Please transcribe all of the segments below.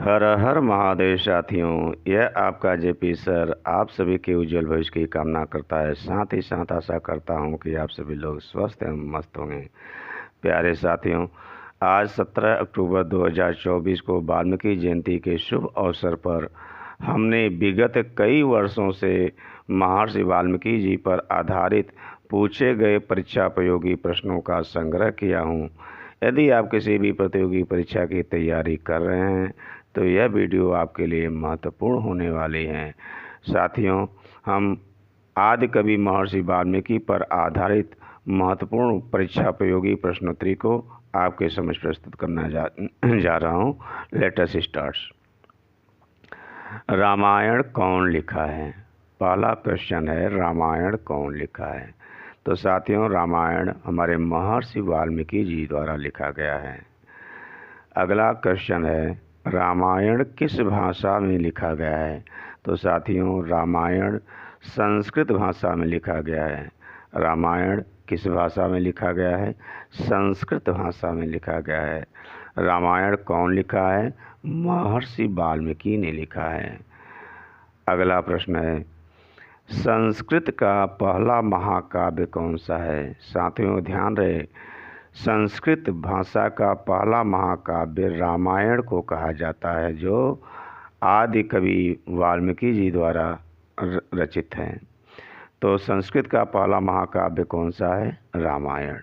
हर हर महादेव साथियों, यह आपका जेपी सर आप सभी के उज्जवल भविष्य की कामना करता है। साथ ही साथ आशा करता हूं कि आप सभी लोग स्वस्थ एवं मस्त होंगे। प्यारे साथियों, आज 17 अक्टूबर 2024 को वाल्मीकि जयंती के शुभ अवसर पर हमने विगत कई वर्षों से महर्षि वाल्मीकि जी पर आधारित पूछे गए परीक्षापयोगी प्रश्नों का संग्रह किया हूँ। यदि आप किसी भी प्रतियोगी परीक्षा की तैयारी कर रहे हैं तो यह वीडियो आपके लिए महत्वपूर्ण होने वाली है। साथियों, हम आदि कवि महर्षि वाल्मीकि पर आधारित महत्वपूर्ण परीक्षापयोगी प्रश्नोत्तरी को आपके समझ प्रस्तुत करना जा रहा हूँ। Let us start. रामायण कौन लिखा है? पहला क्वेश्चन है, रामायण कौन लिखा है? तो साथियों, रामायण हमारे महर्षि वाल्मीकि जी द्वारा लिखा गया है। अगला क्वेश्चन है, रामायण किस भाषा में लिखा गया है? तो साथियों, रामायण संस्कृत भाषा में लिखा गया है। रामायण किस भाषा में लिखा गया है? संस्कृत भाषा में लिखा गया है। रामायण कौन लिखा है? महर्षि वाल्मीकि ने लिखा है। अगला प्रश्न है, संस्कृत का पहला महाकाव्य कौन सा है? साथियों ध्यान रहे, संस्कृत भाषा का पहला महाकाव्य रामायण को कहा जाता है, जो आदि कवि वाल्मीकि जी द्वारा रचित है। तो संस्कृत का पहला महाकाव्य कौन सा है? रामायण।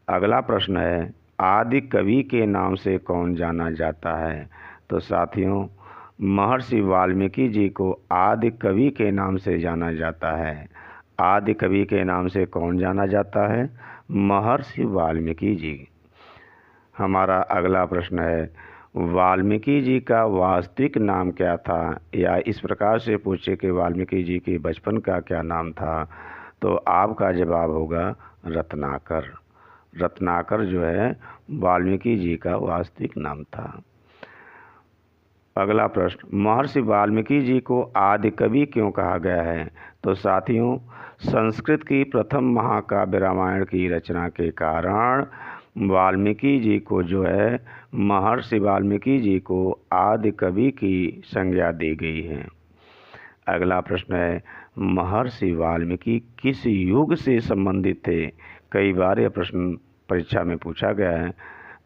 अगला प्रश्न है, आदि कवि के नाम से कौन जाना जाता है? तो साथियों, महर्षि वाल्मीकि जी को आदि कवि के नाम से जाना जाता है। आदि कवि के नाम से कौन जाना जाता है? महर्षि वाल्मीकि जी। हमारा अगला प्रश्न है, वाल्मीकि जी का वास्तविक नाम क्या था? या इस प्रकार से पूछे कि वाल्मीकि जी के बचपन का क्या नाम था? तो आपका जवाब होगा रत्नाकर। रत्नाकर जो है वाल्मीकि जी का वास्तविक नाम था। अगला प्रश्न, महर्षि वाल्मीकि जी को आदि कवि क्यों कहा गया है? तो साथियों, संस्कृत की प्रथम महाकाव्य रामायण की रचना के कारण वाल्मीकि जी को जो है महर्षि वाल्मीकि जी को आदि कवि की संज्ञा दी गई है। अगला प्रश्न है, महर्षि वाल्मीकि किस युग से संबंधित थे? कई बार यह प्रश्न परीक्षा में पूछा गया है।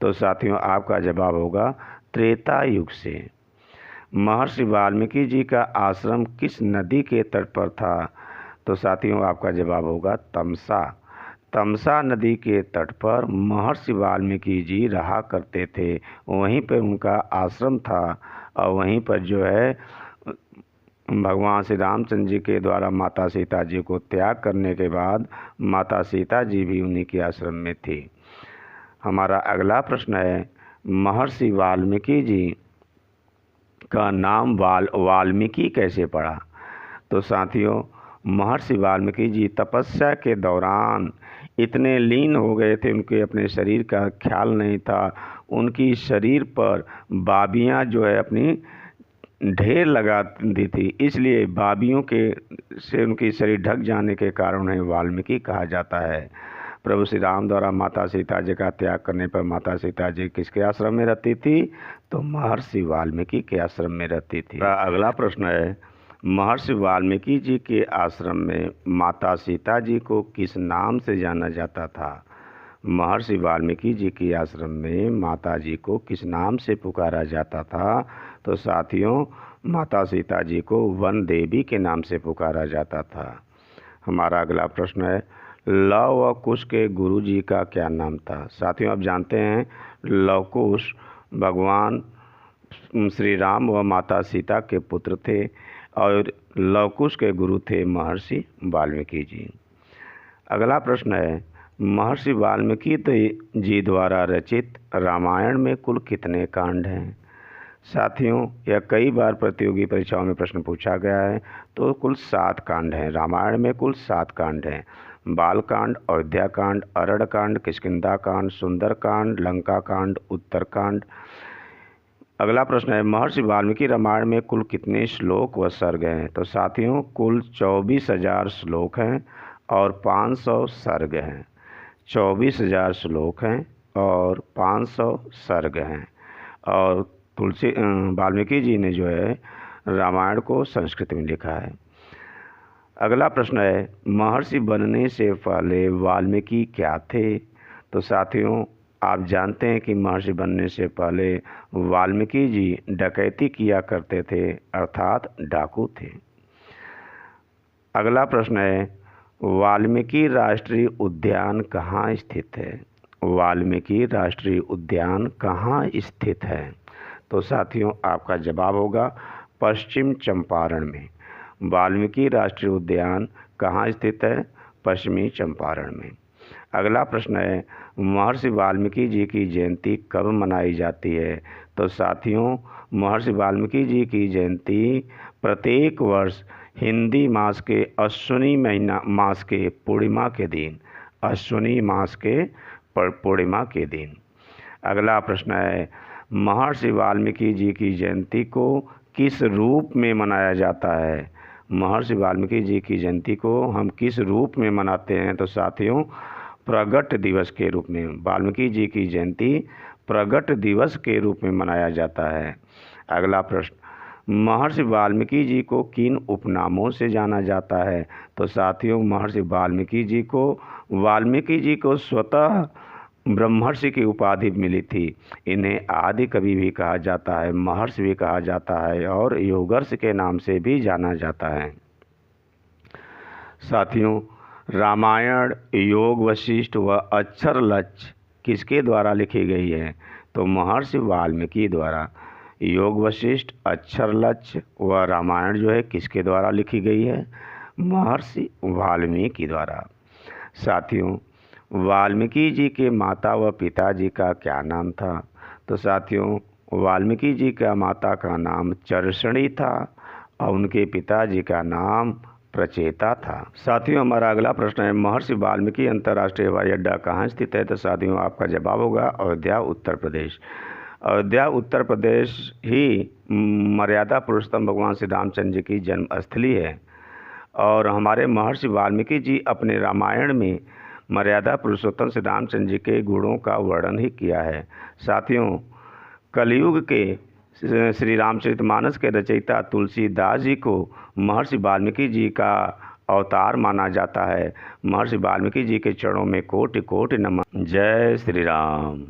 तो साथियों, आपका जवाब होगा त्रेता युग से। महर्षि वाल्मीकि जी का आश्रम किस नदी के तट पर था? तो साथियों, आपका जवाब होगा तमसा। तमसा नदी के तट पर महर्षि वाल्मीकि जी रहा करते थे। वहीं पर उनका आश्रम था और वहीं पर जो है भगवान श्री रामचंद्र जी के द्वारा माता सीता जी को त्याग करने के बाद माता सीता जी भी उन्हीं के आश्रम में थी। हमारा अगला प्रश्न है, महर्षि वाल्मीकि जी का नाम वाल्मीकि कैसे पड़ा? तो साथियों, महर्षि वाल्मीकि जी तपस्या के दौरान इतने लीन हो गए थे, उनके अपने शरीर का ख्याल नहीं था। उनकी शरीर पर बाबियाँ जो है अपनी ढेर लगा दी थी, इसलिए बाबियों के से उनकी शरीर ढक जाने के कारण उन्हें वाल्मीकि कहा जाता है। प्रभु श्री राम द्वारा माता सीता जी का त्याग करने पर माता सीता जी किसके आश्रम में रहती थी? तो महर्षि वाल्मीकि के आश्रम में रहती थी। अगला प्रश्न है, महर्षि वाल्मीकि जी के आश्रम में माता सीता जी को किस नाम से जाना जाता था? महर्षि वाल्मीकि जी के आश्रम में माता जी को किस नाम से पुकारा जाता था? तो साथियों, माता सीता जी को वन देवी के नाम से पुकारा जाता था। हमारा अगला प्रश्न है, लव व कुश के गुरु जी का क्या नाम था? साथियों, आप जानते हैं लव कुश भगवान श्री राम व माता सीता के पुत्र थे और लव कुश के गुरु थे महर्षि वाल्मीकि जी। अगला प्रश्न है, महर्षि वाल्मीकि जी द्वारा रचित रामायण में कुल कितने कांड हैं? साथियों, यह कई बार प्रतियोगी परीक्षाओं में प्रश्न पूछा गया है। तो कुल 7 कांड हैं। रामायण में कुल 7 कांड हैं। बालकांड, अयोध्याकांड, अरण्यकांड, किष्किंधाकांड, सुंदरकांड, लंकाकांड, उत्तरकांड। अगला प्रश्न है, महर्षि वाल्मीकि रामायण में कुल कितने श्लोक व सर्ग हैं? तो साथियों, कुल 24,000 श्लोक हैं और 500 सर्ग हैं। 24,000 श्लोक हैं और 500 सर्ग हैं और वाल्मीकि जी ने जो है रामायण को संस्कृत में लिखा है। अगला प्रश्न है, महर्षि बनने से पहले वाल्मीकि क्या थे? तो साथियों, आप जानते हैं कि महर्षि बनने से पहले वाल्मीकि जी डकैती किया करते थे, अर्थात डाकू थे। अगला प्रश्न है, वाल्मीकि राष्ट्रीय उद्यान कहाँ स्थित है? वाल्मीकि राष्ट्रीय उद्यान कहाँ स्थित है? तो साथियों, आपका जवाब होगा पश्चिम चंपारण में। वाल्मीकि राष्ट्रीय उद्यान कहाँ स्थित है? पश्चिमी चंपारण में। अगला प्रश्न है, महर्षि वाल्मीकि जी की जयंती कब मनाई जाती है? तो साथियों, महर्षि वाल्मीकि जी की जयंती प्रत्येक वर्ष हिंदी मास के अश्विनी महीना मास के पूर्णिमा के दिन, अश्विनी मास के पूर्णिमा के दिन। अगला प्रश्न है, महर्षि वाल्मीकि जी की जयंती को किस रूप में मनाया जाता है? महर्षि वाल्मीकि जी की जयंती को हम किस रूप में मनाते हैं? तो साथियों, प्रगट दिवस के रूप में। वाल्मीकि जी की जयंती प्रगट दिवस के रूप में मनाया जाता है। अगला प्रश्न, महर्षि वाल्मीकि जी को किन उपनामों से जाना जाता है? तो साथियों, महर्षि वाल्मीकि जी को स्वतः ब्रह्मर्षि की उपाधि मिली थी। इन्हें आदि कवि भी कहा जाता है, महर्षि भी कहा जाता है और योगर्ष के नाम से भी जाना जाता है। साथियों, रामायण, योग वशिष्ठ व अक्षर लक्ष्य किसके द्वारा लिखी गई है? तो महर्षि वाल्मीकि द्वारा। योग वशिष्ठ, अक्षर लक्ष्य व रामायण जो है किसके द्वारा लिखी गई है? महर्षि वाल्मीकि द्वारा। साथियों, वाल्मीकि जी के माता व पिताजी का क्या नाम था? तो साथियों, वाल्मीकि जी का माता का नाम चरसणी था और उनके पिताजी का नाम प्रचेता था। साथियों, हमारा अगला प्रश्न है, महर्षि वाल्मीकि अंतर्राष्ट्रीय हवाई अड्डा कहाँ स्थित है? तो साथियों, आपका जवाब होगा अयोध्या, उत्तर प्रदेश। अयोध्या उत्तर प्रदेश ही मर्यादा पुरुषोत्तम भगवान श्री रामचंद्र जी की जन्मस्थली है और हमारे महर्षि वाल्मीकि जी अपने रामायण में मर्यादा पुरुषोत्तम श्री रामचंद्र जी के गुणों का वर्णन ही किया है। साथियों, कलयुग के श्री रामचरितमानस के रचयिता तुलसीदास जी को महर्षि वाल्मीकि जी का अवतार माना जाता है। महर्षि वाल्मीकि जी के चरणों में कोटि कोटि नमन। जय श्री राम।